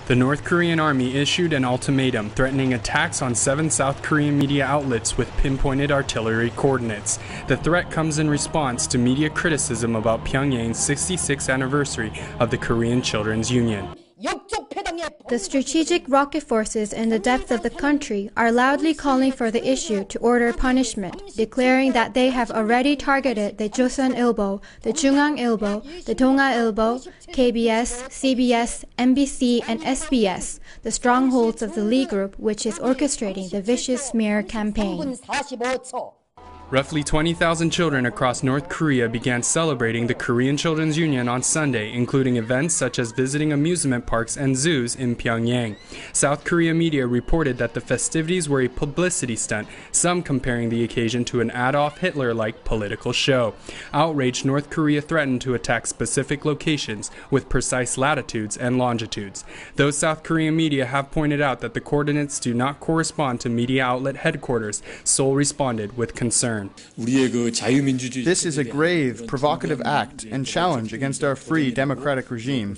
The North Korean army issued an ultimatum threatening attacks on 7 South Korean media outlets with pinpointed artillery coordinates. The threat comes in response to media criticism about Pyongyang's 66th anniversary of the Korean Children's Union. The strategic rocket forces in the depth of the country are loudly calling for the issue to order punishment, declaring that they have already targeted the Joseon Ilbo, the Jungang Ilbo, the Donga Ilbo, KBS, CBS, MBC, and SBS, the strongholds of the Lee Group, which is orchestrating the vicious smear campaign. Roughly 20,000 children across North Korea began celebrating the Korean Children's Union on Sunday, including events such as visiting amusement parks and zoos in Pyongyang. South Korea media reported that the festivities were a publicity stunt, some comparing the occasion to an Adolf Hitler-like political show. Outraged, North Korea threatened to attack specific locations with precise latitudes and longitudes. Those South Korean media have pointed out that the coordinates do not correspond to media outlet headquarters. Seoul responded with concern. This is a grave, provocative act and challenge against our free democratic regime.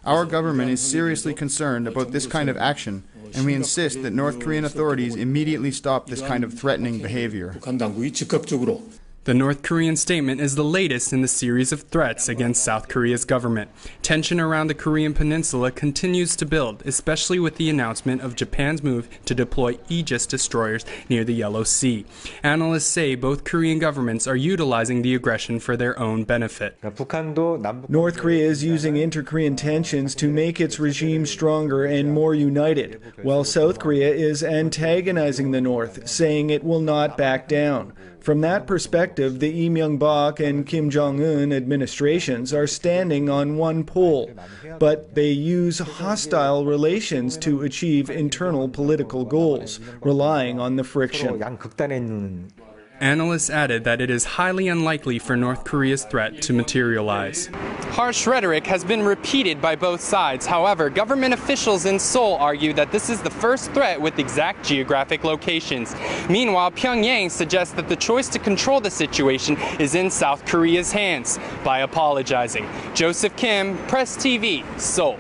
Our government is seriously concerned about this kind of action, and we insist that North Korean authorities immediately stop this kind of threatening behavior. The North Korean statement is the latest in the series of threats against South Korea's government. Tension around the Korean peninsula continues to build, especially with the announcement of Japan's move to deploy Aegis destroyers near the Yellow Sea. Analysts say both Korean governments are utilizing the aggression for their own benefit. North Korea is using inter-Korean tensions to make its regime stronger and more united, while South Korea is antagonizing the North, saying it will not back down. From that perspective, the Lee Myung-bak and Kim Jong-un administrations are standing on one pole, but they use hostile relations to achieve internal political goals, relying on the friction. Analysts added that it is highly unlikely for North Korea's threat to materialize. Harsh rhetoric has been repeated by both sides. However, government officials in Seoul argue that this is the first threat with exact geographic locations. Meanwhile, Pyongyang suggests that the choice to control the situation is in South Korea's hands by apologizing. Joseph Kim, Press TV, Seoul.